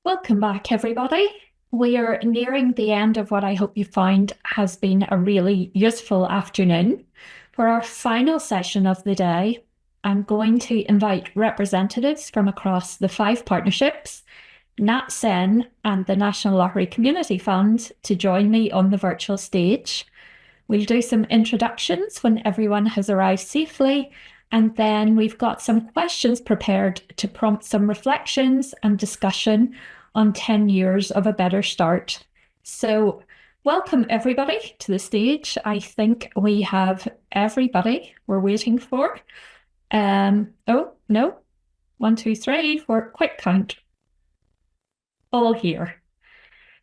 Welcome back, everybody. We are nearing the end of what I hope you find has been a really useful afternoon. For our final session of the day, I'm going to invite representatives from across the five partnerships, NatCen and the National Lottery Community Fund to join me on the virtual stage. We'll do some introductions when everyone has arrived safely, and then we've got some questions prepared to prompt some reflections and discussion on 10 years of a better start. So, welcome everybody to the stage. I think we have everybody we're waiting for. Oh, no. 1, 2, 3, 4, quick count. All here.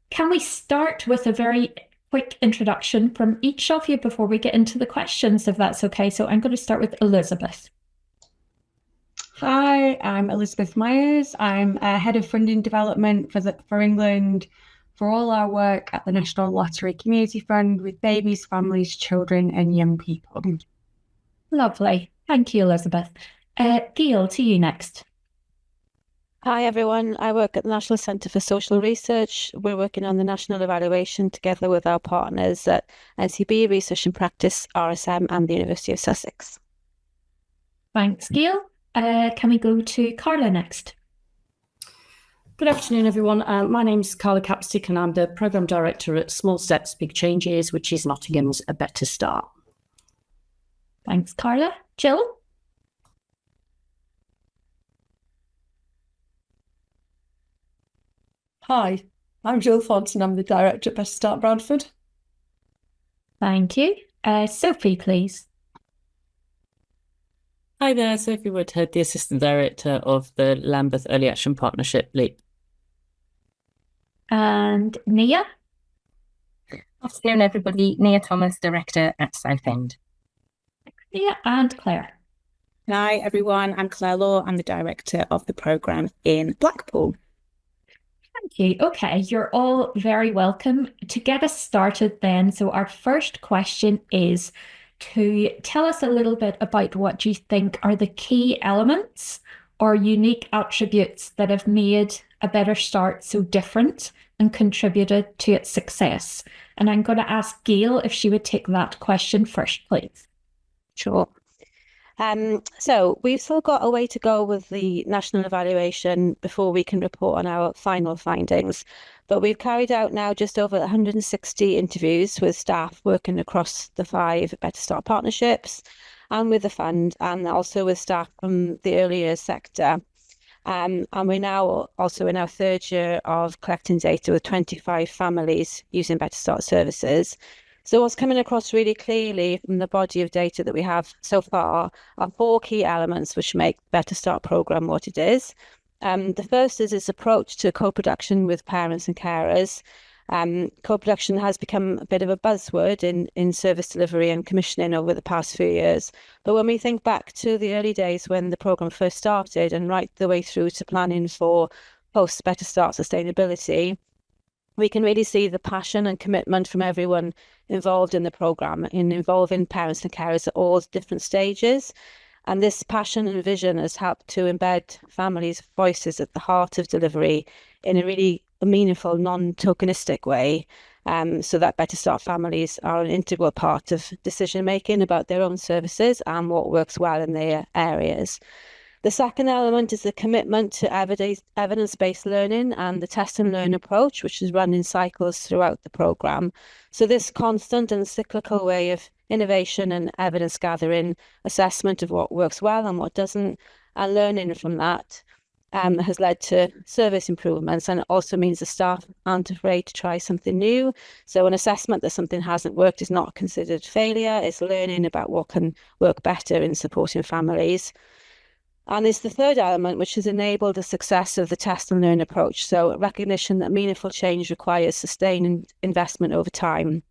Can we start with a very quick introduction from each of you before we get into the questions, if that's okay? So I'm going to start with Elizabeth. Hi, I'm Elizabeth Myers. I'm Head of Funding Development for England for all our work at the National Lottery Community Fund with babies, families, children and young people. Lovely. Thank you, Elizabeth. Gail, to you next. Hi everyone, I work at the National Centre for Social Research. We're working on the national evaluation together with our partners at NCB, Research and Practice, RSM and the University of Sussex. Thanks, Gail. Can we go to Carla next? Good afternoon, everyone. My name's Carla Capstick and I'm the Programme Director at Small Steps, Big Changes, which is Nottingham's A Better Start. Thanks, Carla. Jill? Hi, I'm Jill Thornton. I'm the Director at Better Start Bradford. Thank you. Sophie, please. Hi there, Sophie Woodhead, the Assistant Director of the Lambeth Early Action Partnership, LEAP. And Nia? Afternoon, everybody. Nia Thomas, Director at Southend. Nia and Claire. Hi, everyone. I'm Claire Law. I'm the Director of the programme in Blackpool. Thank you. Okay, you're all very welcome. To get us started then, so our first question is to tell us a little bit about what you think are the key elements or unique attributes that have made A Better Start so different and contributed to its success. And I'm going to ask Gail if she would take that question first, please. Sure. So we've still got a way to go with the national evaluation before we can report on our final findings. But we've carried out now just over 160 interviews with staff working across the 5 Better Start partnerships and with the fund, and also with staff from the early years sector. And we're now also in our 3rd year of collecting data with 25 families using Better Start services. So what's coming across really clearly from the body of data that we have so far are 4 key elements which make Better Start programme what it is. The first is its approach to co-production with parents and carers. Co-production has become a bit of a buzzword in service delivery and commissioning over the past few years. But when we think back to the early days when the programme first started and right the way through to planning for post Better Start sustainability, we can really see the passion and commitment from everyone involved in the programme in involving parents and carers at all different stages. And this passion and vision has helped to embed families' voices at the heart of delivery in a really meaningful, non-tokenistic way, so that Better Start families are an integral part of decision-making about their own services and what works well in their areas. The second element is the commitment to evidence-based learning and the test and learn approach, which is run in cycles throughout the programme. So this constant and cyclical way of innovation and evidence gathering, assessment of what works well and what doesn't, and learning from that has led to service improvements, and it also means the staff aren't afraid to try something new. So an assessment that something hasn't worked is not considered failure, it's learning about what can work better in supporting families. And it's the third element which has enabled the success of the test and learn approach. So recognition that meaningful change requires sustained investment over time.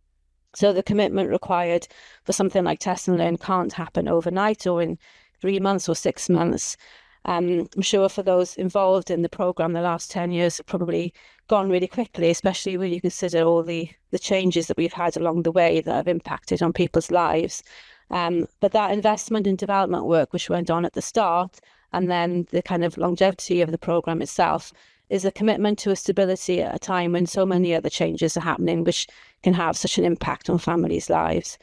So the commitment required for something like test and learn can't happen overnight or in 3 months or 6 months. I'm sure for those involved in the programme, the last 10 years have probably gone really quickly, especially when you consider all the changes that we've had along the way that have impacted on people's lives. But that investment in development work, which went on at the start, and then the kind of longevity of the programme itself, is a commitment to a stability at a time when so many other changes are happening, which can have such an impact on families' lives.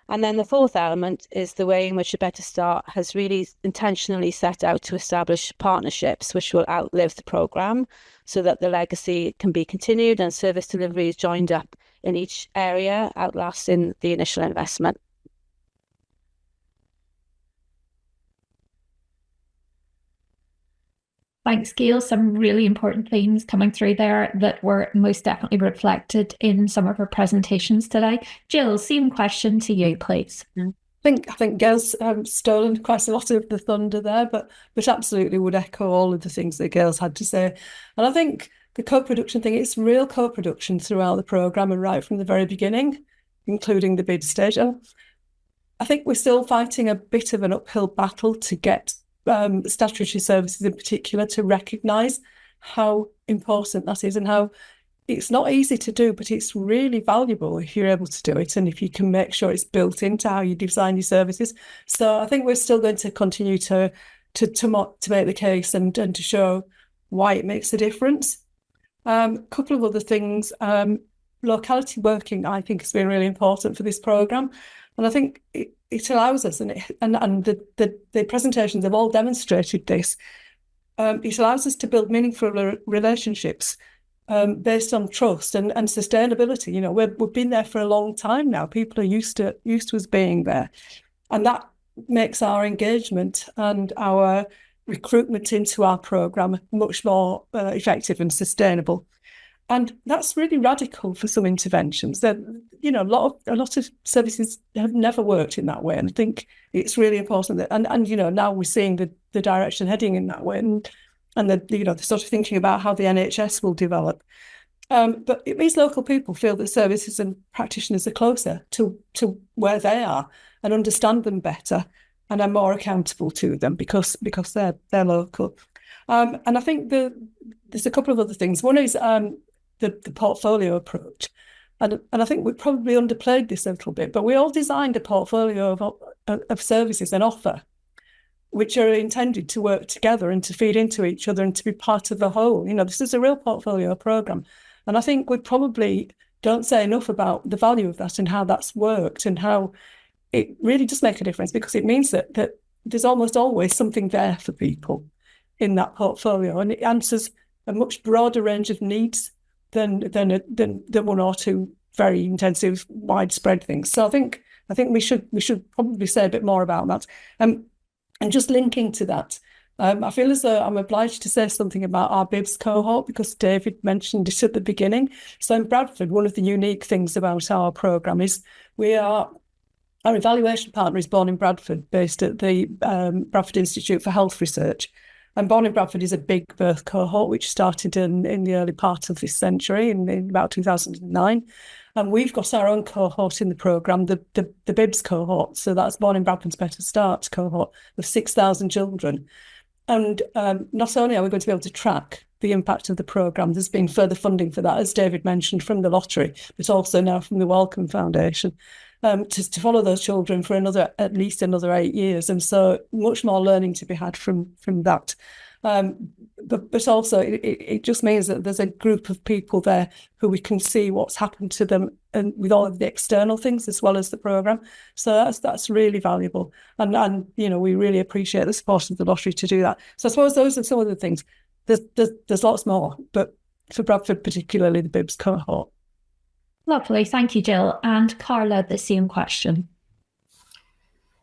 And then the fourth element is the way in which A Better Start has really intentionally set out to establish partnerships which will outlive the programme so that the legacy can be continued and service delivery is joined up in each area, outlasting the initial investment. Thanks, Gail. Some really important themes coming through there that were most definitely reflected in some of our presentations today. Jill, same question to you, please. I think Gail's stolen quite a lot of the thunder there, but absolutely would echo all of the things that Gail's had to say. And I think the co-production thing, it's real co-production throughout the programme and right from the very beginning, including the bid stage. And I think we're still fighting a bit of an uphill battle to get statutory services in particular to recognise how important that is and how it's not easy to do, but it's really valuable if you're able to do it and if you can make sure it's built into how you design your services. So I think we're still going to continue to make the case and to show why it makes a difference. Couple of other things. Locality working, I think, has been really important for this programme. And I think it allows us, and the presentations have all demonstrated this, it allows us to build meaningful relationships based on trust and sustainability. You know, we've been there for a long time now. People are used to us being there. And that makes our engagement and our recruitment into our programme much more effective and sustainable. And that's really radical for some interventions. That, you know, a lot of services have never worked in that way, and I think it's really important that and you know, now we're seeing the direction heading in that way, and the, you know, the sort of thinking about how the NHS will develop. But it means local people feel that services and practitioners are closer to where they are and understand them better and are more accountable to them because they're local. And I think there's a couple of other things. One is the portfolio approach. And I think we probably underplayed this a little bit, but we all designed a portfolio of services and offer, which are intended to work together and to feed into each other and to be part of the whole. You know, this is a real portfolio programme. And I think we probably don't say enough about the value of that and how that's worked and how it really does make a difference, because it means that there's almost always something there for people in that portfolio, and it answers a much broader range of needs than one or two very intensive, widespread things. So I think we should probably say a bit more about that. And just linking to that, I feel as though I'm obliged to say something about our BIBS cohort because David mentioned it at the beginning. So in Bradford, one of the unique things about our programme is our evaluation partner is Born in Bradford, based at the Bradford Institute for Health Research. And Born in Bradford is a big birth cohort which started in the early part of this century, in about 2009. And we've got our own cohort in the programme, the BIBS cohort. So that's Born in Bradford's Better Start cohort of 6,000 children. And not only are we going to be able to track the impact of the programme, there's been further funding for that, as David mentioned, from the lottery, but also now from the Wellcome Foundation, to follow those children for at least another 8 years. And so much more learning to be had from that. But also it just means that there's a group of people there who we can see what's happened to them, and with all of the external things as well as the programme. So that's really valuable. And you know, we really appreciate the support of the lottery to do that. So I suppose those are some of the things. There's lots more, but for Bradford particularly, the BIBS cohort. Lovely, thank you, Jill. And Carla, the same question.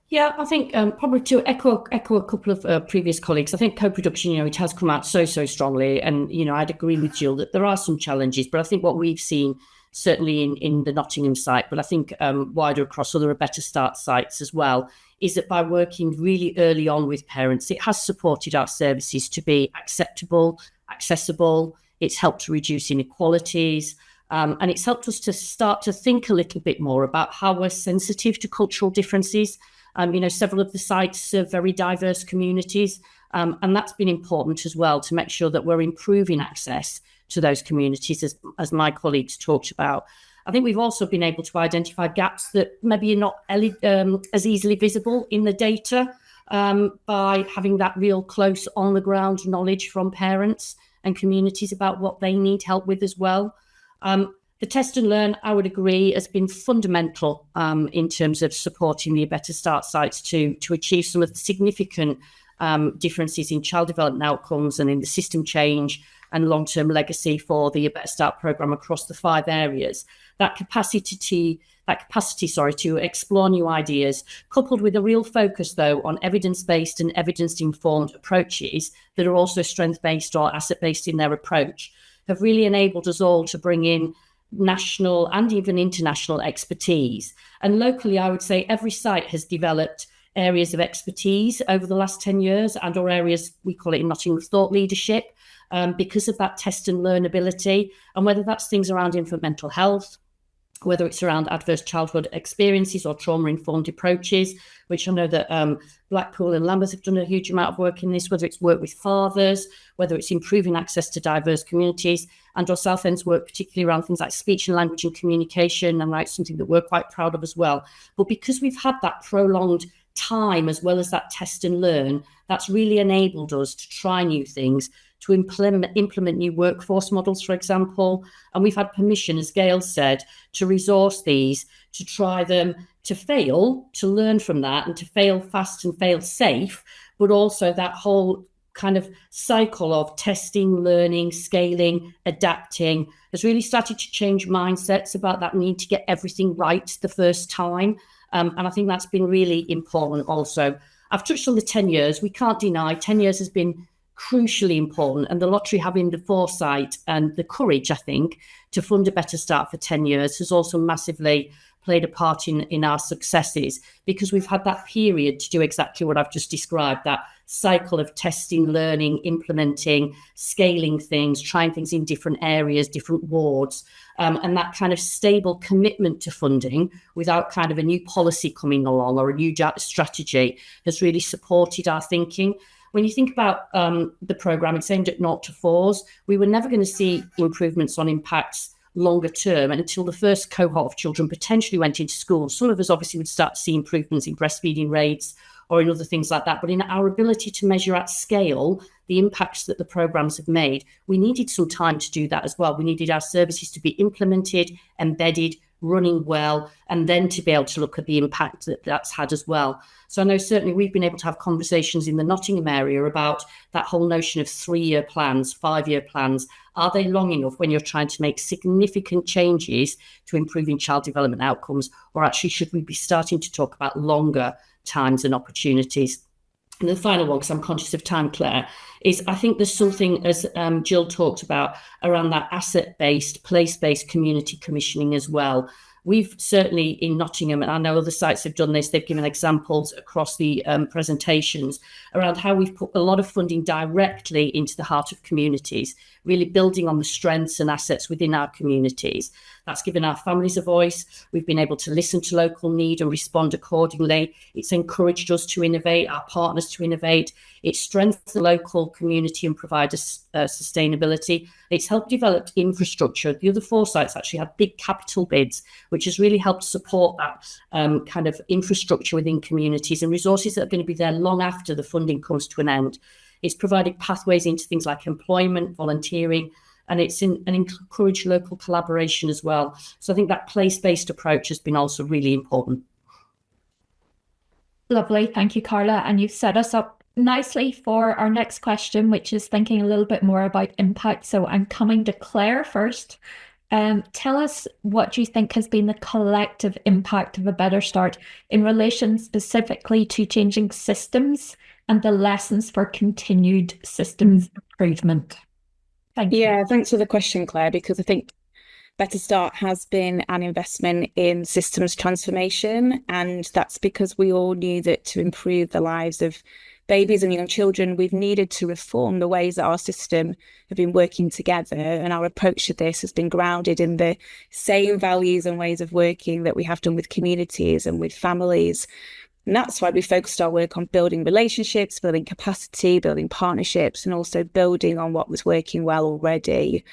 Yeah, I think probably to echo a couple of previous colleagues, I think co-production, you know, it has come out so strongly, and you know, I'd agree with Jill that there are some challenges, but I think what we've seen certainly in the Nottingham site, but I think wider across other Better Start sites as well, is that by working really early on with parents, it has supported our services to be acceptable, accessible. It's helped to reduce inequalities. And it's helped us to start to think a little bit more about how we're sensitive to cultural differences. You know, several of the sites serve very diverse communities, and that's been important as well to make sure that we're improving access to those communities, as my colleagues talked about. I think we've also been able to identify gaps that maybe are not as easily visible in the data by having that real close on the ground knowledge from parents. and communities about what they need help with as well. The test and learn, I would agree, has been fundamental in terms of supporting the Better Start sites to achieve some of the significant differences in child development outcomes and in the system change and long-term legacy for the Better Start programme across the 5 areas. That capacity to explore new ideas, coupled with a real focus, though, on evidence-based and evidence-informed approaches that are also strength-based or asset-based in their approach, have really enabled us all to bring in national and even international expertise. And locally, I would say every site has developed areas of expertise over the last 10 years and or areas, we call it in Nottingham, thought leadership, because of that test and learn ability. And whether that's things around infant mental health, whether it's around adverse childhood experiences or trauma-informed approaches, which I know that Blackpool and Lambeth have done a huge amount of work in this, whether it's work with fathers, whether it's improving access to diverse communities, and or Southend's work particularly around things like speech and language and communication, and that's something that we're quite proud of as well. But because we've had that prolonged time as well as that test and learn, that's really enabled us to try new things, to implement new workforce models, for example. And we've had permission, as Gail said, to resource these, to try them, to fail, to learn from that, and to fail fast and fail safe, but also that whole kind of cycle of testing, learning, scaling, adapting has really started to change mindsets about that need to get everything right the first time. And I think that's been really important also. I've touched on the 10 years. We can't deny 10 years has been crucially important, and the lottery having the foresight and the courage, I think, to fund a Better Start for 10 years has also massively played a part in our successes, because we've had that period to do exactly what I've just described, that cycle of testing, learning, implementing, scaling things, trying things in different areas, different wards, and that kind of stable commitment to funding without kind of a new policy coming along or a new strategy has really supported our thinking. When you think about the programme, it's aimed at 0 to 4s. We were never going to see improvements on impacts longer term until the first cohort of children potentially went into school. Some of us obviously would start to see improvements in breastfeeding rates or in other things like that. But in our ability to measure at scale the impacts that the programmes have made, we needed some time to do that as well. We needed our services to be implemented, embedded, running well, and then to be able to look at the impact that that's had as well. So I know certainly we've been able to have conversations in the Nottingham area about that whole notion of 3-year plans, 5-year plans. Are they long enough when you're trying to make significant changes to improving child development outcomes? Or actually, should we be starting to talk about longer times and opportunities? And the final one, because I'm conscious of time, Claire, is I think there's something, as Jill talked about, around that asset-based, place-based community commissioning as well. We've certainly in Nottingham, and I know other sites have done this, they've given examples across the presentations around how we've put a lot of funding directly into the heart of communities, really building on the strengths and assets within our communities. That's given our families a voice. We've been able to listen to local need and respond accordingly. It's encouraged us to innovate, our partners to innovate. It's strengthened the local community and provider sustainability. It's helped develop infrastructure. The other 4 sites actually had big capital bids, which has really helped support that kind of infrastructure within communities and resources that are going to be there long after the funding comes to an end. It's provided pathways into things like employment, volunteering, and it's encouraged local collaboration as well. So I think that place-based approach has been also really important. Lovely. Thank you, Carla. And you've set us up nicely for our next question, which is thinking a little bit more about impact. So I'm coming to Claire first. Tell us what you think has been the collective impact of a Better Start in relation specifically to changing systems and the lessons for continued systems improvement. Thank you. Yeah, thanks for the question, Claire, because I think Better Start has been an investment in systems transformation, and that's because we all knew that to improve the lives of babies and young children, we've needed to reform the ways that our system have been working together, and our approach to this has been grounded in the same values and ways of working that we have done with communities and with families. And that's why we focused our work on building relationships, building capacity, building partnerships, and also building on what was working well already.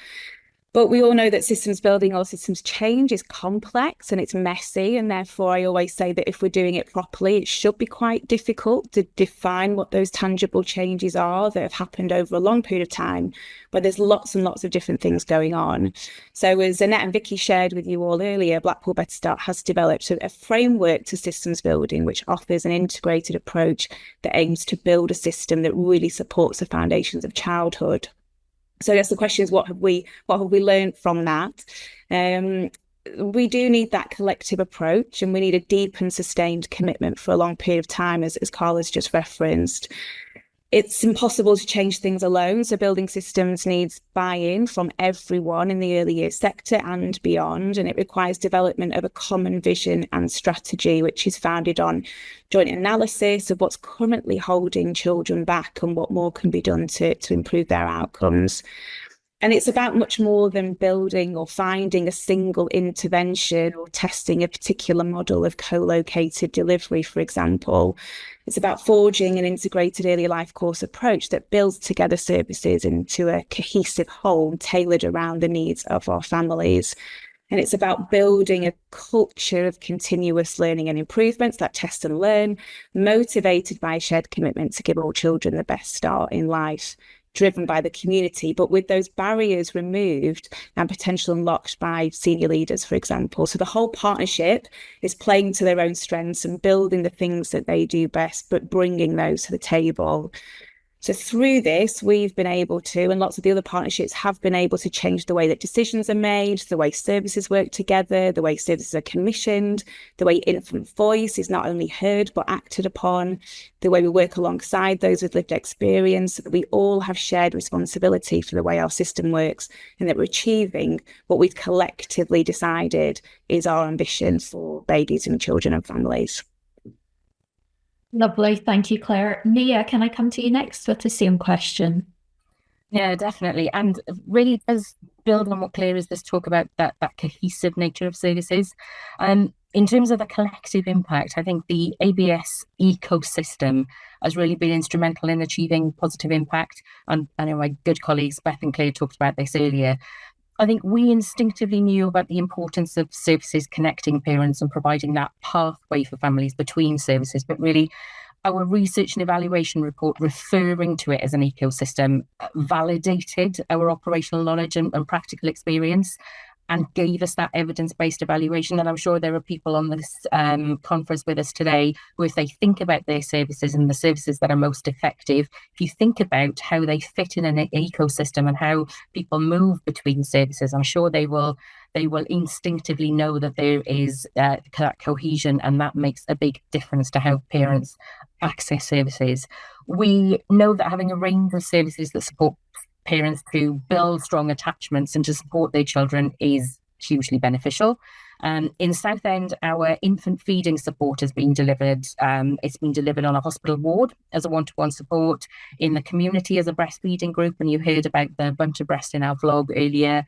But we all know that systems building or systems change is complex and it's messy. And therefore, I always say that if we're doing it properly, it should be quite difficult to define what those tangible changes are that have happened over a long period of time, where there's lots and lots of different things going on. So as Annette and Vicky shared with you all earlier, Blackpool Better Start has developed a framework to systems building, which offers an integrated approach that aims to build a system that really supports the foundations of childhood. So I guess the question is, what have we learned from that? We do need that collective approach, and we need a deep and sustained commitment for a long period of time, as Carla's just referenced. It's impossible to change things alone, so building systems needs buy-in from everyone in the early years sector and beyond, and it requires development of a common vision and strategy, which is founded on joint analysis of what's currently holding children back and what more can be done to improve their outcomes. And it's about much more than building or finding a single intervention or testing a particular model of co-located delivery, for example. It's about forging an integrated early life course approach that builds together services into a cohesive whole tailored around the needs of our families. And it's about building a culture of continuous learning and improvements, that test and learn, motivated by a shared commitment to give all children the best start in life, driven by the community, but with those barriers removed and potential unlocked by senior leaders, for example. So the whole partnership is playing to their own strengths and building the things that they do best, but bringing those to the table. So through this, we've been able to, and lots of the other partnerships have been able to change the way that decisions are made, the way services work together, the way services are commissioned, the way infant voice is not only heard, but acted upon, the way we work alongside those with lived experience, so that we all have shared responsibility for the way our system works, and that we're achieving what we've collectively decided is our ambition for babies and children and families. Lovely. Thank you, Claire. Nia, can I come to you next with the same question? Yeah, definitely. And really does build on what Claire is, this talk about that cohesive nature of services. In terms of the collective impact, I think the ABS ecosystem has really been instrumental in achieving positive impact. And I know my good colleagues, Beth and Claire, talked about this earlier. I think we instinctively knew about the importance of services connecting parents and providing that pathway for families between services, but really our research and evaluation report referring to it as an ecosystem validated our operational knowledge and practical experience and gave us that evidence-based evaluation. And I'm sure there are people on this conference with us today who, if they think about their services and the services that are most effective, if you think about how they fit in an ecosystem and how people move between services, I'm sure they will instinctively know that there is that cohesion, and that makes a big difference to how parents access services. We know that having a range of services that support parents to build strong attachments and to support their children is hugely beneficial. In Southend, our infant feeding support has been delivered. It's been delivered on a hospital ward as a one-to-one support, in the community as a breastfeeding group, and you heard about the Bunch of Breast in our vlog earlier.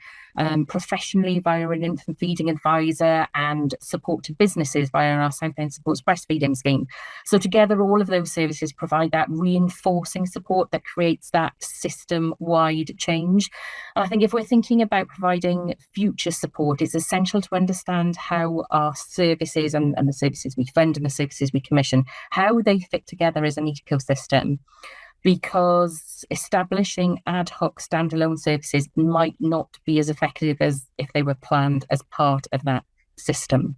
Professionally via an infant feeding advisor, and support to businesses via our Southend Supports Breastfeeding scheme. So together, all of those services provide that reinforcing support that creates that system-wide change. And I think if we're thinking about providing future support, it's essential to understand how our services and the services we fund and the services we commission, how they fit together as an ecosystem. Because establishing ad hoc standalone services might not be as effective as if they were planned as part of that system.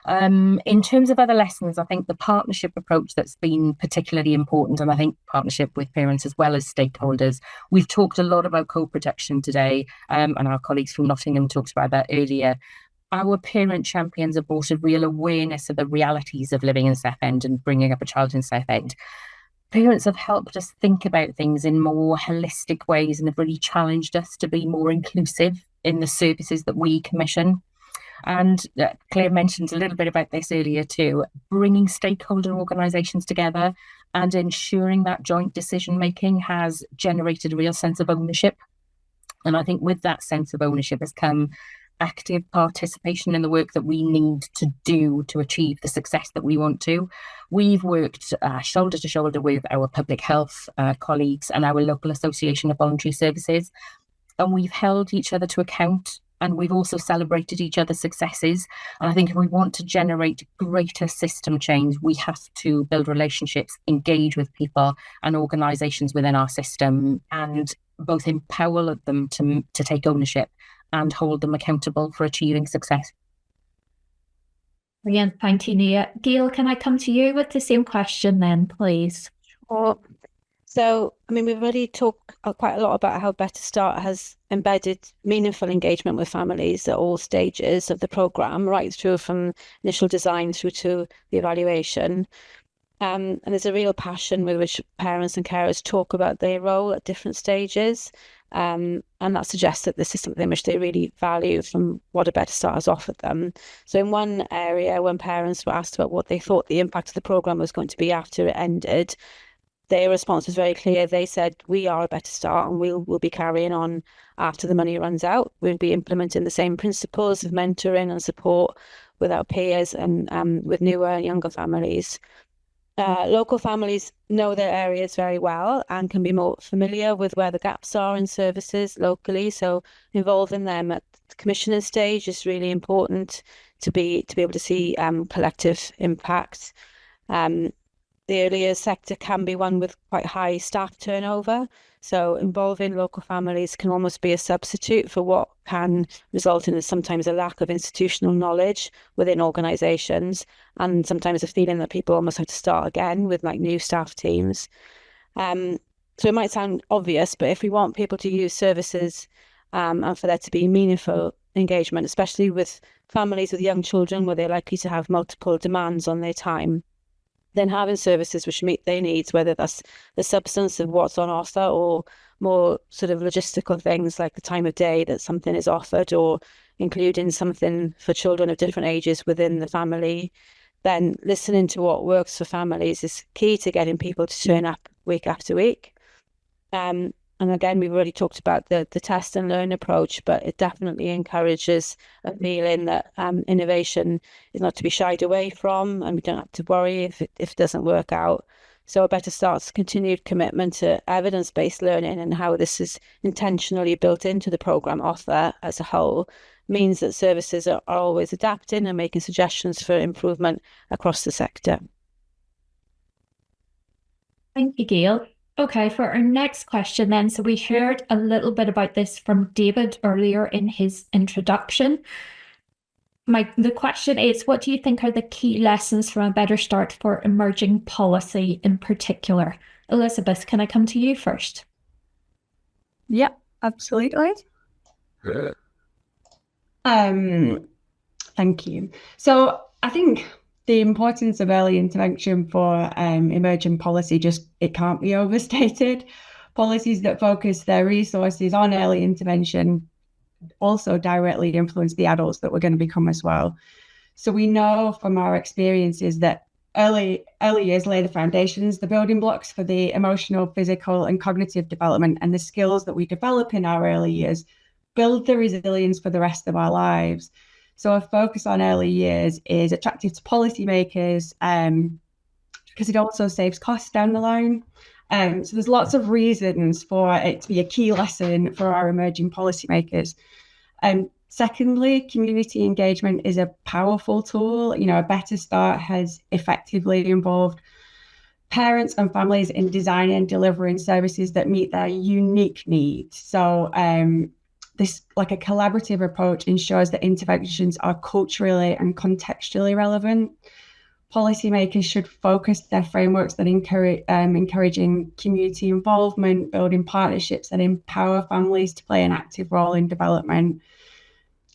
In terms of other lessons, I think the partnership approach that's been particularly important, and I think partnership with parents as well as stakeholders. We've talked a lot about co-production today, and our colleagues from Nottingham talked about that earlier. Our parent champions have brought a real awareness of the realities of living in Southend and bringing up a child in Southend. Parents have helped us think about things in more holistic ways and have really challenged us to be more inclusive in the services that we commission. And Claire mentioned a little bit about this earlier too, bringing stakeholder organisations together and ensuring that joint decision making has generated a real sense of ownership. And I think with that sense of ownership has come active participation in the work that we need to do to achieve the success that we want to. We've worked shoulder to shoulder with our public health colleagues and our local association of voluntary services. and we've held each other to account, and we've also celebrated each other's successes. And I think if we want to generate greater system change, we have to build relationships, engage with people and organisations within our system, and both empower them to take ownership and hold them accountable for achieving success. Brilliant. Thank you, Nia. Gail, can I come to you with the same question then, please? Well, so, I mean, we've already talked quite a lot about how Better Start has embedded meaningful engagement with families at all stages of the programme, right through from initial design through to the evaluation. And there's a real passion with which parents and carers talk about their role at different stages. And that suggests that this is something which they really value from what a Better Start has offered them. So in one area, when parents were asked about what they thought the impact of the programme was going to be after it ended, their response was very clear. They said, we are a Better Start and we'll be carrying on after the money runs out. We'll be implementing the same principles of mentoring and support with our peers and with newer and younger families. Local families know their areas very well and can be more familiar with where the gaps are in services locally. So involving them at the commissioner stage is really important to be able to see collective impact. The earlier sector can be one with quite high staff turnover. So involving local families can almost be a substitute for what can result in sometimes a lack of institutional knowledge within organisations, and sometimes a feeling that people almost have to start again with like new staff teams. So it might sound obvious, but if we want people to use services and for there to be meaningful engagement, especially with families with young children where they're likely to have multiple demands on their time, then having services which meet their needs, whether that's the substance of what's on offer or more sort of logistical things like the time of day that something is offered, or including something for children of different ages within the family, then listening to what works for families is key to getting people to turn up week after week. And again, we've already talked about the test and learn approach, but it definitely encourages a feeling that innovation is not to be shied away from, and we don't have to worry if it doesn't work out. So a Better Start's continued commitment to evidence-based learning and how this is intentionally built into the programme offer as a whole means that services are always adapting and making suggestions for improvement across the sector. Thank you, Gail. Okay, for our next question then, so we heard a little bit about this from David earlier in his introduction. The question is, what do you think are the key lessons from a Better Start for emerging policy in particular? Elizabeth, can I come to you first? Yep, absolutely. Thank you. So I think the importance of early intervention for emerging policy it can't be overstated. Policies that focus their resources on early intervention also directly influence the adults that we're going to become as well. So we know from our experiences that early years lay the foundations, the building blocks for the emotional, physical and cognitive development, and the skills that we develop in our early years build the resilience for the rest of our lives. So a focus on early years is attractive to policymakers because it also saves costs down the line. So there's lots of reasons for it to be a key lesson for our emerging policymakers. Secondly, community engagement is a powerful tool. You know, a Better Start has effectively involved parents and families in designing and delivering services that meet their unique needs. So this, like a collaborative approach, ensures that interventions are culturally and contextually relevant. Policymakers should focus their frameworks that encouraging community involvement, building partnerships that empower families to play an active role in development.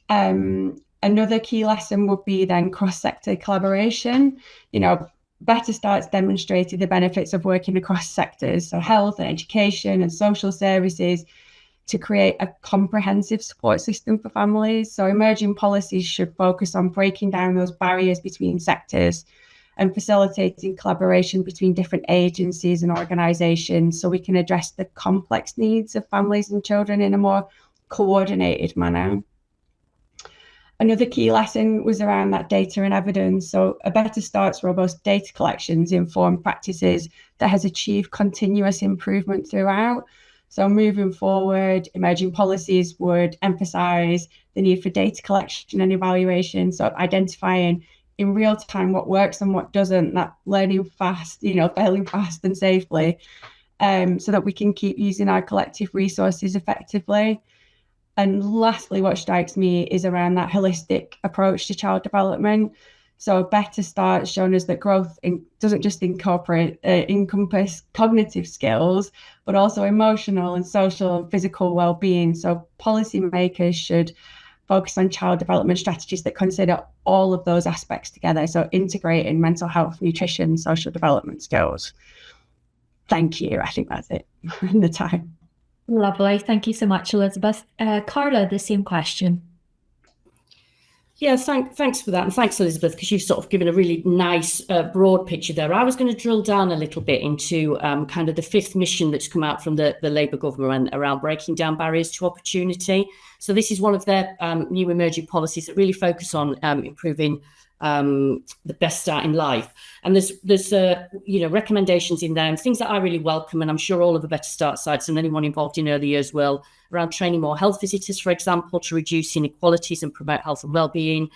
Another key lesson would be then cross-sector collaboration. You know, Better Start's demonstrated the benefits of working across sectors, so health and education and social services, to create a comprehensive support system for families. So emerging policies should focus on breaking down those barriers between sectors and facilitating collaboration between different agencies and organisations so we can address the complex needs of families and children in a more coordinated manner. Another key lesson was around that data and evidence. So a Better Start's robust data collections inform practices that has achieved continuous improvement throughout. So moving forward, emerging policies would emphasise the need for data collection and evaluation, so identifying in real time what works and what doesn't, that learning fast, failing fast and safely, so that we can keep using our collective resources effectively. And lastly, what strikes me is around that holistic approach to child development. So Better Start shown us that growth doesn't just encompass cognitive skills, but also emotional and social and physical well-being. So policymakers should focus on child development strategies that consider all of those aspects together. So integrating mental health, nutrition, social development skills. Thank you. I think that's it in the time. Lovely. Thank you so much, Elizabeth. Carla, the same question. Yeah, thanks for that. And thanks, Elizabeth, because you've sort of given a really nice broad picture there. I was going to drill down a little bit into kind of the fifth mission that's come out from the Labour government around breaking down barriers to opportunity. So this is one of their new emerging policies that really focus on improving the best start in life. And there's recommendations in there and things that I really welcome, and I'm sure all of the Better Start sites and anyone involved in early years will, around training more health visitors, for example, to reduce inequalities and promote health and well-being,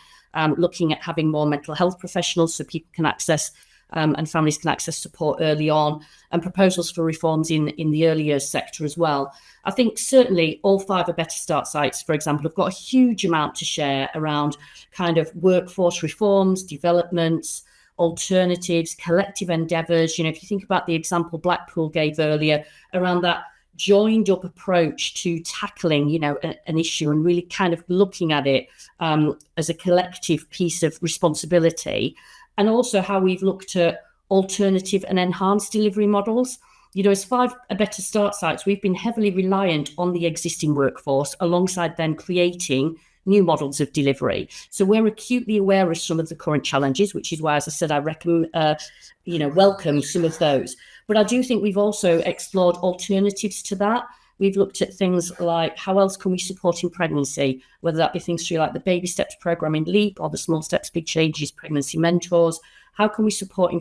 looking at having more mental health professionals so people can access and families can access support early on, and proposals for reforms in the early years sector as well. I think certainly all 5 of Better Start sites, for example, have got a huge amount to share around kind of workforce reforms, developments, alternatives, collective endeavours. If you think about the example Blackpool gave earlier around that joined up approach to tackling, an issue and really kind of looking at it as a collective piece of responsibility, and also how we've looked at alternative and enhanced delivery models. As 5 Better Start sites, we've been heavily reliant on the existing workforce alongside then creating new models of delivery. So we're acutely aware of some of the current challenges, which is why, as I said, I welcome some of those. But I do think we've also explored alternatives to that. We've looked at things like how else can we support in pregnancy, whether that be things through like the Baby Steps program in LEAP or the Small Steps, Big Changes pregnancy mentors. How can we support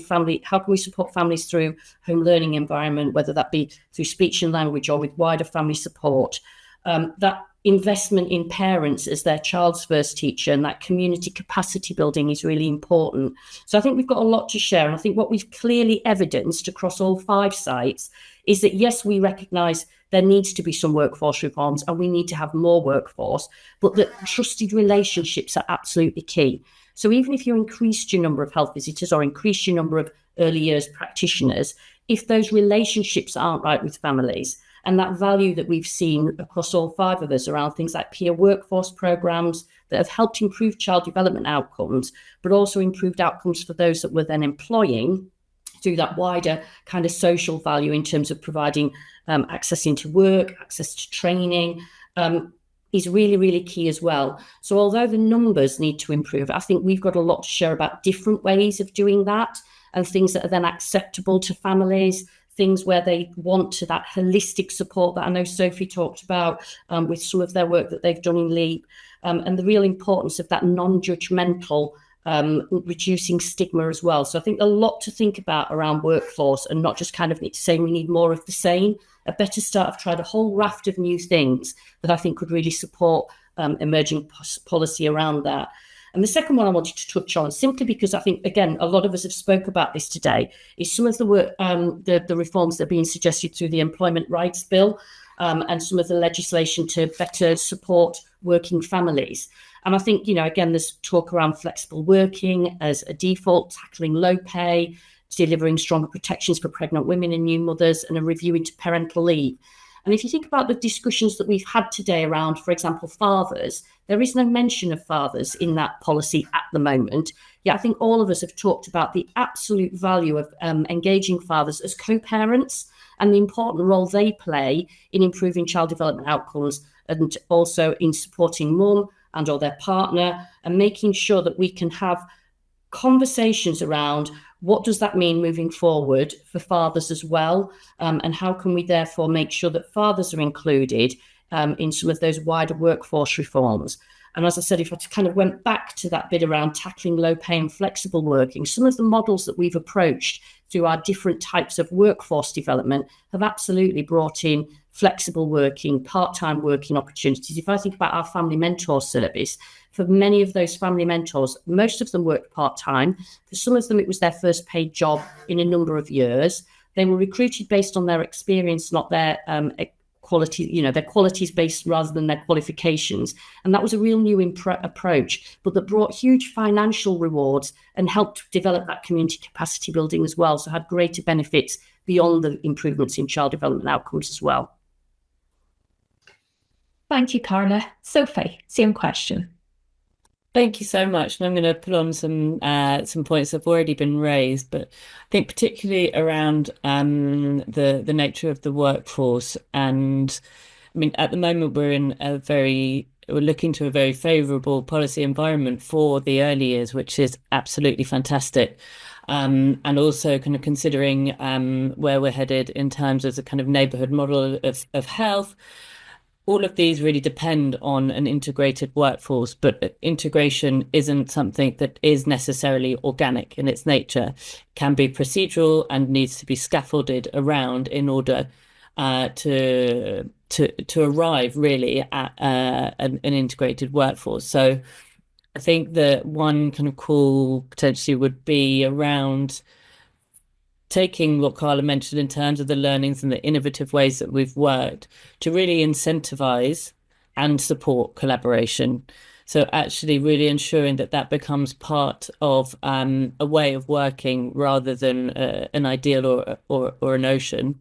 families through home learning environment, whether that be through speech and language or with wider family support? That investment in parents as their child's first teacher and that community capacity building is really important. So I think we've got a lot to share. And I think what we've clearly evidenced across all 5 sites is that, yes, we recognise there needs to be some workforce reforms and we need to have more workforce, but that trusted relationships are absolutely key. So even if you increased your number of health visitors or increased your number of early years practitioners, if those relationships aren't right with families, and that value that we've seen across all 5 of us around things like peer workforce programs that have helped improve child development outcomes, but also improved outcomes for those that we're then employing through that wider kind of social value in terms of providing access into work, access to training, is really, really key as well. So although the numbers need to improve, I think we've got a lot to share about different ways of doing that and things that are then acceptable to families, things where they want to that holistic support that I know Sophie talked about with some of their work that they've done in LEAP, and the real importance of that non-judgmental reducing stigma as well. So I think a lot to think about around workforce and not just kind of saying we need more of the same. A Better Start have tried a whole raft of new things that I think could really support emerging policy around that. And the second one I wanted to touch on, simply because I think, again, a lot of us have spoke about this today, is some of the work, the reforms that are being suggested through the Employment Rights Bill and some of the legislation to better support working families. And I think, again, there's talk around flexible working as a default, tackling low pay, delivering stronger protections for pregnant women and new mothers, and a review into parental leave. And if you think about the discussions that we've had today around, for example, fathers, there is no mention of fathers in that policy at the moment. Yet I think all of us have talked about the absolute value of engaging fathers as co-parents and the important role they play in improving child development outcomes, and also in supporting mum and or their partner, and making sure that we can have conversations around what does that mean moving forward for fathers as well, and how can we therefore make sure that fathers are included in some of those wider workforce reforms. And as I said, if I kind of went back to that bit around tackling low pay and flexible working, some of the models that we've approached through our different types of workforce development have absolutely brought in flexible working, part-time working opportunities. If I think about our family mentor service, for many of those family mentors, most of them worked part-time. For some of them, it was their first paid job in a number of years. They were recruited based on their experience, not their quality, their qualities based rather than their qualifications. And that was a real new approach, but that brought huge financial rewards and helped develop that community capacity building as well. So had greater benefits beyond the improvements in child development outcomes as well. Thank you, Carla. Sophie, same question. Thank you so much. And I'm going to pull on some points that have already been raised, but I think particularly around the nature of the workforce. And I mean, at the moment, we're looking to a very favourable policy environment for the early years, which is absolutely fantastic. And also kind of considering where we're headed in terms of the kind of neighbourhood model of health. All of these really depend on an integrated workforce, but integration isn't something that is necessarily organic in its nature. It can be procedural and needs to be scaffolded around in order to arrive really at an integrated workforce. So I think that one kind of call potentially would be around taking what Carla mentioned in terms of the learnings and the innovative ways that we've worked to really incentivize and support collaboration. So actually really ensuring that becomes part of a way of working rather than an ideal or a notion.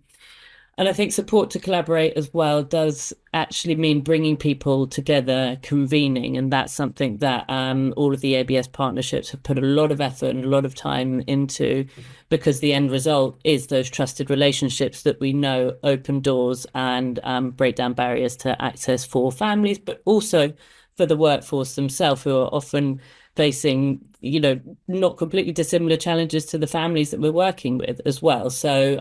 And I think support to collaborate as well does actually mean bringing people together, convening. And that's something that all of the ABS partnerships have put a lot of effort and a lot of time into, because the end result is those trusted relationships that we know open doors and break down barriers to access for families, but also for the workforce themselves, who are often facing, not completely dissimilar challenges to the families that we're working with as well. So,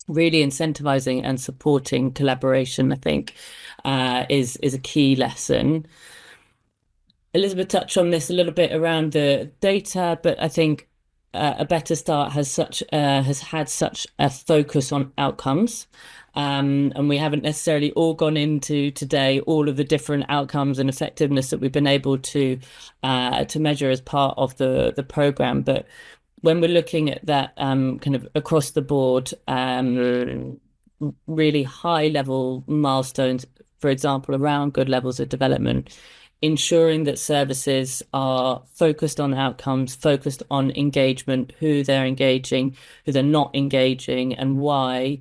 really incentivizing and supporting collaboration, I think, is a key lesson. Elizabeth touched on this a little bit around the data, but I think A Better Start has had such a focus on outcomes. And we haven't necessarily all gone into today all of the different outcomes and effectiveness that we've been able to measure as part of the program. But when we're looking at that kind of across the board, really high level milestones, for example, around good levels of development, ensuring that services are focused on outcomes, focused on engagement, who they're engaging, who they're not engaging, and why,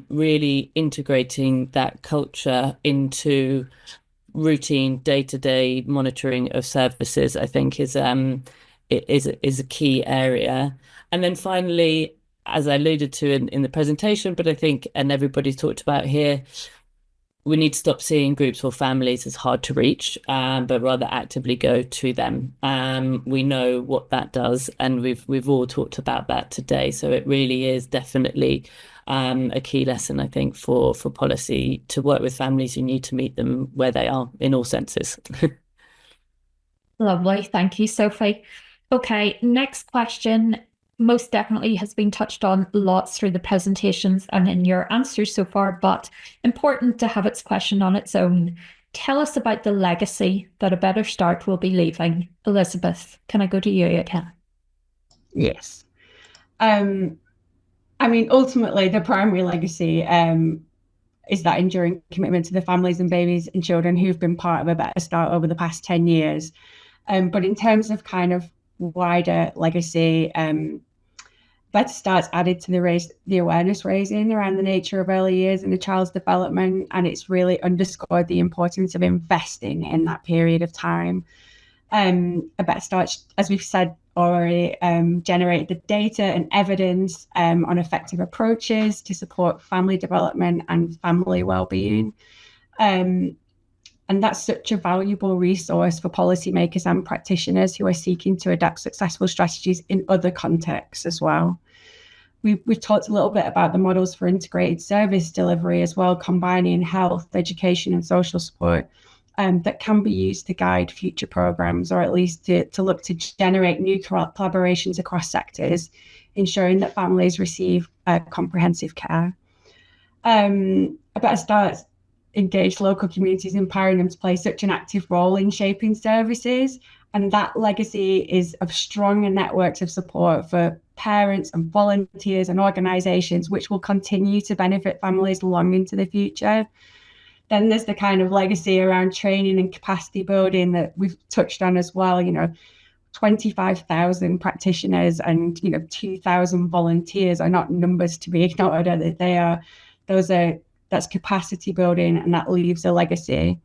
really integrating that culture into routine day-to-day monitoring of services, I think is a key area. And then finally, as I alluded to in the presentation, but I think, and everybody's talked about here, we need to stop seeing groups or families as hard to reach, but rather actively go to them. We know what that does, and we've all talked about that today. So it really is definitely a key lesson, I think, for policy to work with families. You need to meet them where they are in all senses. Lovely. Thank you, Sophie. Okay, next question most definitely has been touched on lots through the presentations and in your answers so far, but important to have its question on its own. Tell us about the legacy that A Better Start will be leaving. Elizabeth, can I go to you again? Yes. I mean, ultimately, the primary legacy is that enduring commitment to the families and babies and children who've been part of A Better Start over the past 10 years. But in terms of kind of wider legacy, Better Start's added to the awareness raising around the nature of early years in a child's development, and it's really underscored the importance of investing in that period of time. A Better Start, as we've said already, generated the data and evidence on effective approaches to support family development and family well-being. And that's such a valuable resource for policymakers and practitioners who are seeking to adapt successful strategies in other contexts as well. We've talked a little bit about the models for integrated service delivery as well, combining health, education, and social support. that can be used to guide future programmes, or at least to look to generate new collaborations across sectors, ensuring that families receive comprehensive care. A Better Start engage local communities, empowering them to play such an active role in shaping services. And that legacy is of strong networks of support for parents and volunteers and organisations, which will continue to benefit families long into the future. Then there's the kind of legacy around training and capacity building that we've touched on as well. 25,000 practitioners and 2,000 volunteers are not numbers to be ignored. That's capacity building, and that leaves a legacy.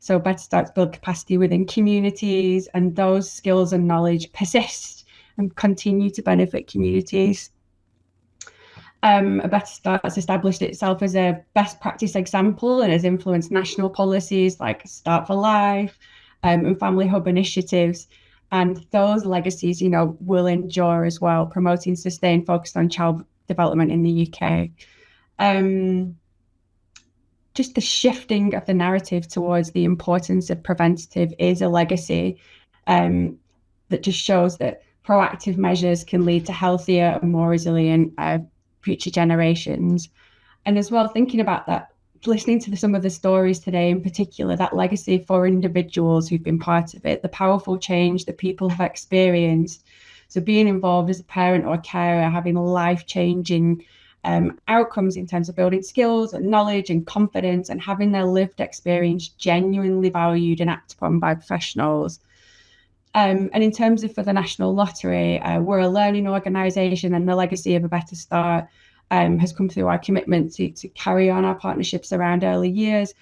So Better Starts build capacity within communities, and those skills and knowledge persist and continue to benefit communities. A Better Start has established itself as a best practice example and has influenced national policies like Start for Life and Family Hub initiatives. And those legacies, will endure as well, promoting sustained focus on child development in the UK. Just the shifting of the narrative towards the importance of preventative is a legacy that just shows that proactive measures can lead to healthier and more resilient future generations. And as well, thinking about that, listening to some of the stories today, in particular, that legacy for individuals who've been part of it, the powerful change that people have experienced. So being involved as a parent or a carer, having life-changing outcomes in terms of building skills and knowledge and confidence, and having their lived experience genuinely valued and acted upon by professionals. And in terms of for the National Lottery, we're a learning organisation, and the legacy of A Better Start has come through our commitment to carry on our partnerships around early years,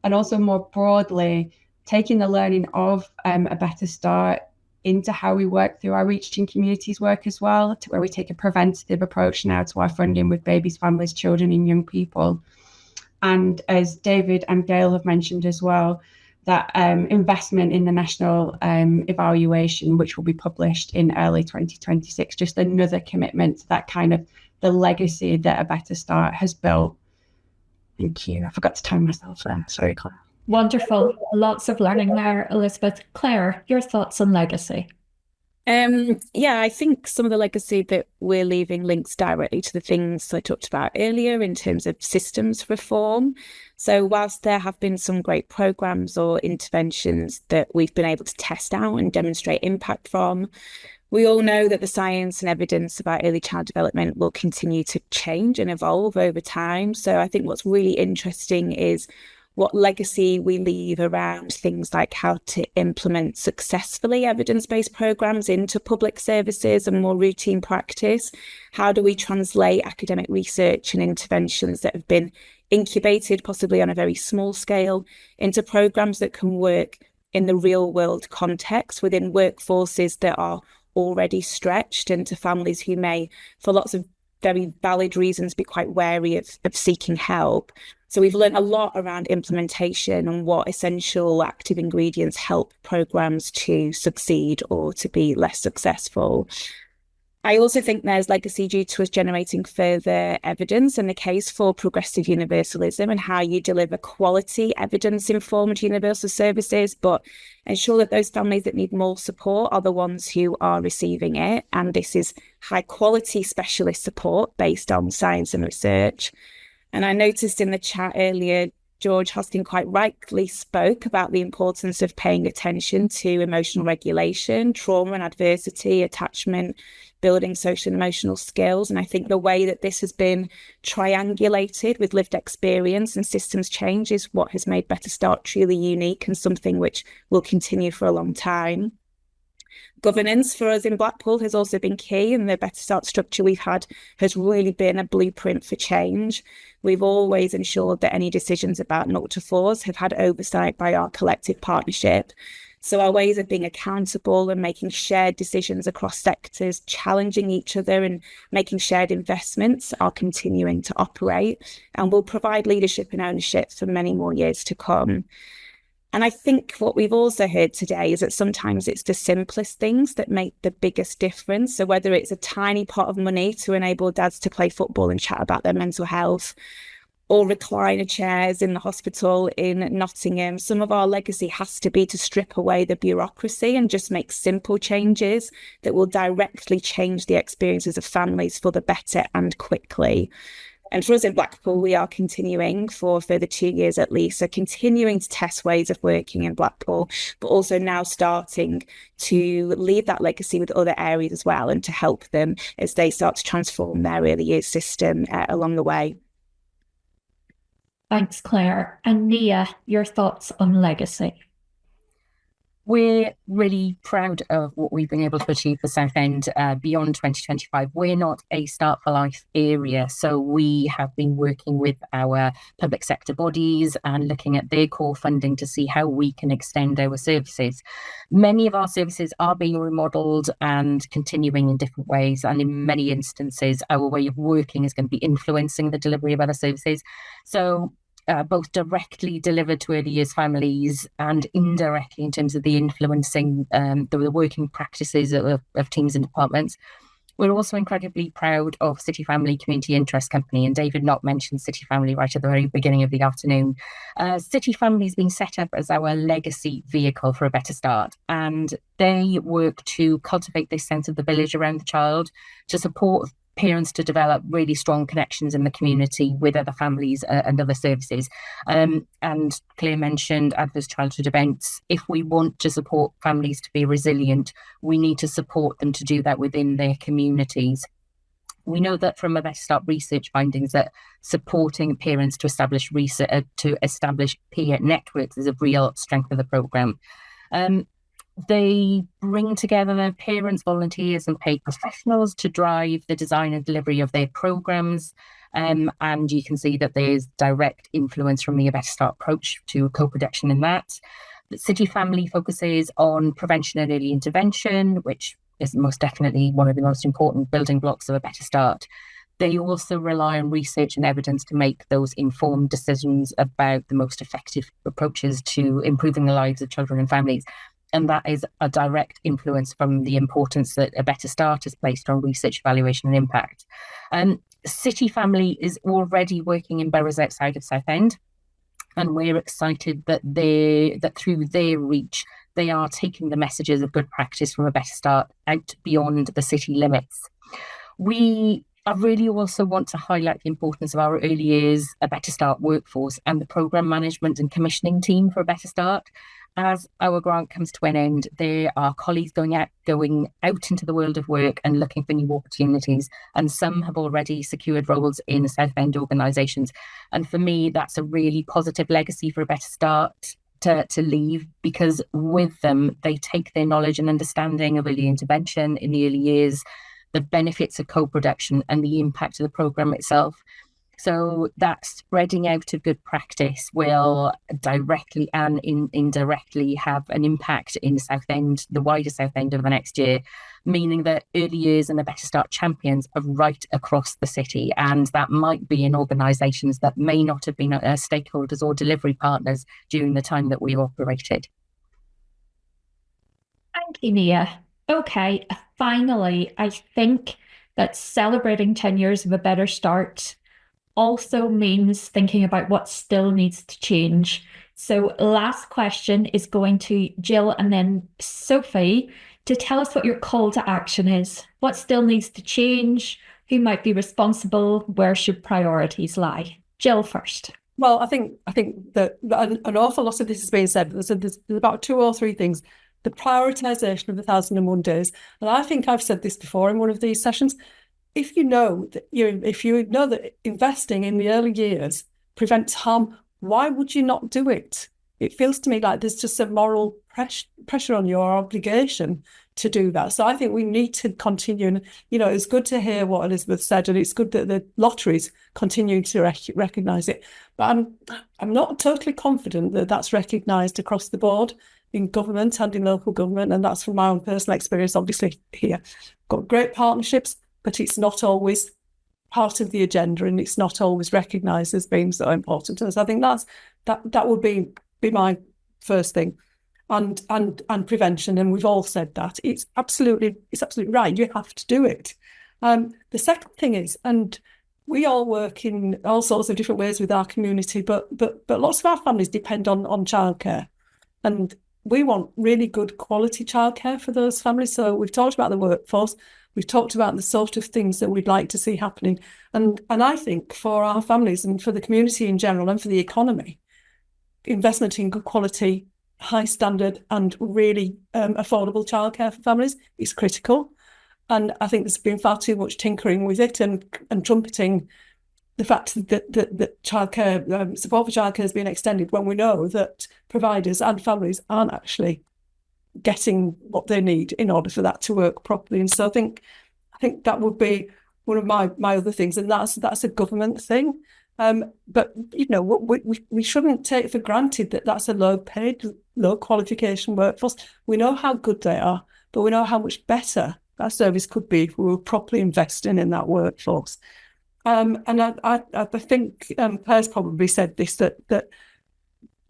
and also more broadly, taking the learning of A Better Start into how we work through our Reaching Communities work as well, to where we take a preventative approach now to our funding with babies, families, children and young people. And as David and Gail have mentioned as well, that investment in the national evaluation, which will be published in early 2026, just another commitment to that kind of the legacy that A Better Start has built. Thank you. I forgot to time myself there. Sorry, Claire. Wonderful. Lots of learning there, Elizabeth. Claire, your thoughts on legacy? I think some of the legacy that we're leaving links directly to the things I talked about earlier in terms of systems reform. So whilst there have been some great programs or interventions that we've been able to test out and demonstrate impact from, we all know that the science and evidence about early child development will continue to change and evolve over time. So I think what's really interesting is what legacy we leave around things like how to implement successfully evidence-based programs into public services and more routine practice. How do we translate academic research and interventions that have been incubated, possibly on a very small scale, into programs that can work in the real world context within workforces that are already stretched, and to families who may, for lots of very valid reasons, be quite wary of seeking help. So we've learned a lot around implementation and what essential active ingredients help programs to succeed or to be less successful. I also think there's legacy due to us generating further evidence in the case for progressive universalism and how you deliver quality evidence-informed universal services, but ensure that those families that need more support are the ones who are receiving it. And this is high quality specialist support based on science and research. And I noticed in the chat earlier, George Hoskin quite rightly spoke about the importance of paying attention to emotional regulation, trauma and adversity, attachment, building social and emotional skills. And I think the way that this has been triangulated with lived experience and systems change is what has made Better Start truly unique and something which will continue for a long time. Governance for us in Blackpool has also been key, and the Better Start structure we've had has really been a blueprint for change. We've always ensured that any decisions about 0 to 4s have had oversight by our collective partnership. So our ways of being accountable and making shared decisions across sectors, challenging each other and making shared investments are continuing to operate, and will provide leadership and ownership for many more years to come. And I think what we've also heard today is that sometimes it's the simplest things that make the biggest difference. So whether it's a tiny pot of money to enable dads to play football and chat about their mental health, all recliner chairs in the hospital in Nottingham. Some of our legacy has to be to strip away the bureaucracy and just make simple changes that will directly change the experiences of families for the better and quickly. And for us in Blackpool, we are continuing for a further 2 years at least. So continuing to test ways of working in Blackpool, but also now starting to leave that legacy with other areas as well, and to help them as they start to transform their early years system along the way. Thanks, Claire. And Nia, your thoughts on legacy? We're really proud of what we've been able to achieve for Southend beyond 2025. We're not a Start for Life area, so we have been working with our public sector bodies and looking at their core funding to see how we can extend our services. Many of our services are being remodelled and continuing in different ways, and in many instances, our way of working is going to be influencing the delivery of other services. So both directly delivered to early years families and indirectly in terms of the influencing the working practices of teams and departments. We're also incredibly proud of City Family Community Interest Company, and David Knott mentioned City Family right at the very beginning of the afternoon. City Family has been set up as our legacy vehicle for a better start, and they work to cultivate this sense of the village around the child, to support parents to develop really strong connections in the community with other families and other services. And Claire mentioned adverse childhood events. If we want to support families to be resilient, we need to support them to do that within their communities. We know that from a Better Start research findings that supporting parents to establish peer networks is a real strength of the programme. They bring together their parents, volunteers and paid professionals to drive the design and delivery of their programmes. And you can see that there's direct influence from the A Better Start approach to co-production in that. The City Family focuses on prevention and early intervention, which is most definitely one of the most important building blocks of A Better Start. They also rely on research and evidence to make those informed decisions about the most effective approaches to improving the lives of children and families. And that is a direct influence from the importance that A Better Start has placed on research, evaluation and impact. City Family is already working in boroughs outside of Southend, and we're excited that through their reach, they are taking the messages of good practice from A Better Start out beyond the city limits. I really also want to highlight the importance of our early years A Better Start workforce and the programme management and commissioning team for A Better Start. As our grant comes to an end, there are colleagues going out into the world of work and looking for new opportunities, and some have already secured roles in Southend organisations. And for me, that's a really positive legacy for A Better Start to leave, because with them, they take their knowledge and understanding of early intervention in the early years, the benefits of co-production and the impact of the programme itself. So that spreading out of good practice will directly and indirectly have an impact in Southend, the wider Southend over the next year, meaning that early years and A Better Start champions are right across the city. And that might be in organisations that may not have been stakeholders or delivery partners during the time that we operated. Thank you, Nia. Okay, finally, I think that celebrating 10 years of A Better Start also means thinking about what still needs to change. So last question is going to Jill and then Sophie to tell us what your call to action is. What still needs to change? Who might be responsible? Where should priorities lie? Jill first. Well, I think that an awful lot of this has been said, but there's about 2 or 3 things. The prioritisation of the 1,001 days. And I think I've said this before in one of these sessions. If you know that investing in the early years prevents harm, why would you not do it? It feels to me like there's just a moral pressure on your obligation to do that. So I think we need to continue. And, it's good to hear what Elizabeth said, and it's good that the lotteries continue to recognise it. But I'm not totally confident that that's recognised across the board in government and in local government. And that's from my own personal experience, obviously, here. Got great partnerships, but it's not always part of the agenda, and it's not always recognised as being so important to us. I think that would be my first thing, and prevention. And we've all said that it's absolutely right. You have to do it. The second thing is, and we all work in all sorts of different ways with our community, but lots of our families depend on childcare, and we want really good quality childcare for those families. So we've talked about the workforce, we've talked about the sort of things that we'd like to see happening, and I think for our families and for the community in general and for the economy, investment in good quality, high standard, and really affordable childcare for families is critical. And I think there's been far too much tinkering with it and trumpeting the fact that childcare support for childcare has been extended when we know that providers and families aren't actually getting what they need in order for that to work properly. And so I think that would be one of my other things, and that's a government thing. But you know, we shouldn't take for granted that that's a low-paid, low-qualification workforce. We know how good they are, but we know how much better that service could be if we were properly investing in that workforce. And I think Claire's probably said this, that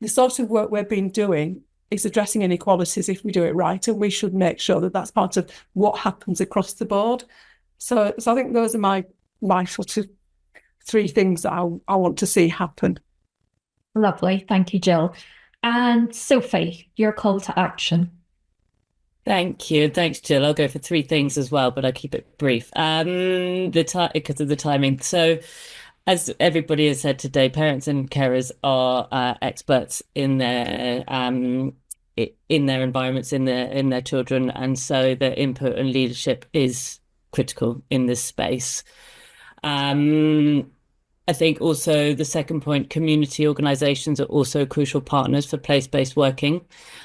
the sort of work we've been doing is addressing inequalities if we do it right, and we should make sure that that's part of what happens across the board. So I think those are my sort of 3 things that I want to see happen. Lovely. Thank you, Jill. And Sophie, your call to action. Thank you. Thanks, Jill. I'll go for 3 things as well, but I'll keep it brief. Because of the timing. So, as everybody has said today, parents and carers are experts in their environments, in their children, and so their input and leadership is critical in this space. I think also the second point, community organisations are also crucial partners for place-based working.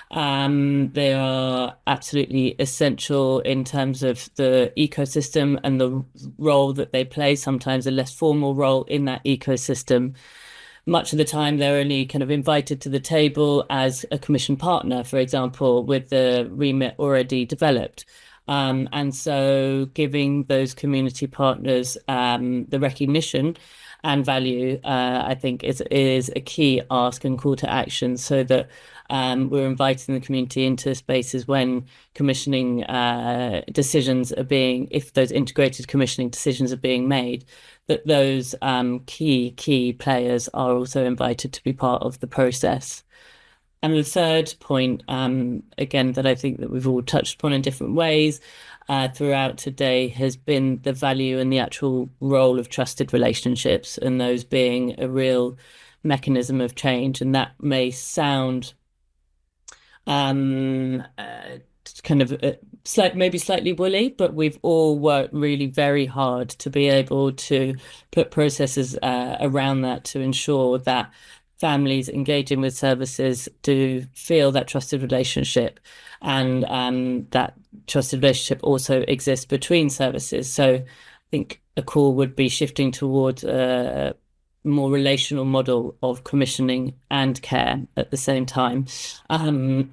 They are absolutely essential in terms of the ecosystem and the role that they play, sometimes a less formal role in that ecosystem. Much of the time, they're only kind of invited to the table as a commission partner, for example, with the remit already developed. And so giving those community partners the recognition and value, I think is a key ask and call to action, so that we're inviting the community into spaces when commissioning decisions are being, if those integrated commissioning decisions are being made, that those key players are also invited to be part of the process. And the third point, again, that I think that we've all touched upon in different ways throughout today, has been the value and the actual role of trusted relationships, and those being a real mechanism of change. And that may sound kind of maybe slightly woolly, but we've all worked really very hard to be able to put processes around that to ensure that families engaging with services do feel that trusted relationship, and that trusted relationship also exists between services. So I think a call would be shifting towards a more relational model of commissioning and care at the same time. And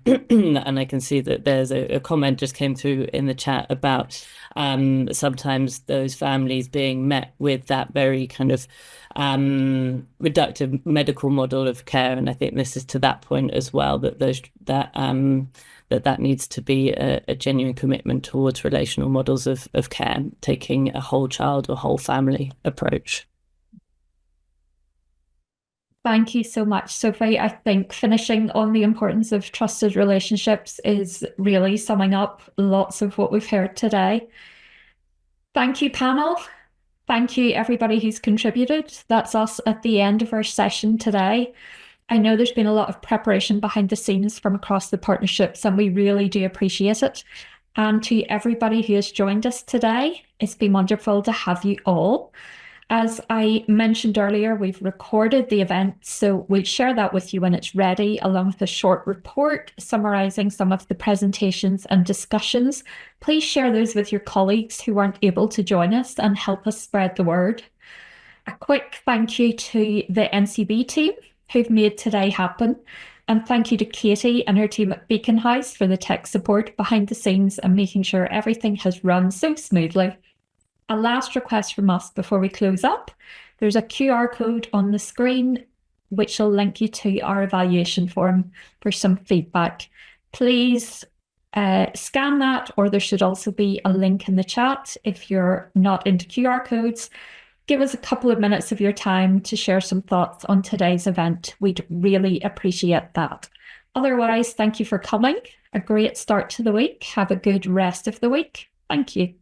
I can see that there's a comment just came through in the chat about sometimes those families being met with that very kind of reductive medical model of care. And I think this is to that point as well, that that needs to be a genuine commitment towards relational models of care, taking a whole child or whole family approach. Thank you so much, Sophie. I think finishing on the importance of trusted relationships is really summing up lots of what we've heard today. Thank you, panel. Thank you, everybody who's contributed. That's us at the end of our session today. I know there's been a lot of preparation behind the scenes from across the partnerships, and we really do appreciate it. And to everybody who has joined us today, it's been wonderful to have you all. As I mentioned earlier, we've recorded the event, so we'll share that with you when it's ready, along with a short report summarising some of the presentations and discussions. Please share those with your colleagues who weren't able to join us and help us spread the word. A quick thank you to the NCB team who've made today happen. And thank you to Katie and her team at Beacon House for the tech support behind the scenes and making sure everything has run so smoothly. A last request from us before we close up. There's a QR code on the screen which will link you to our evaluation form for some feedback. Please scan that, or there should also be a link in the chat if you're not into QR codes. give us a couple of minutes of your time to share some thoughts on today's event. We'd really appreciate that. Otherwise, thank you for coming. A great start to the week. Have a good rest of the week. Thank you.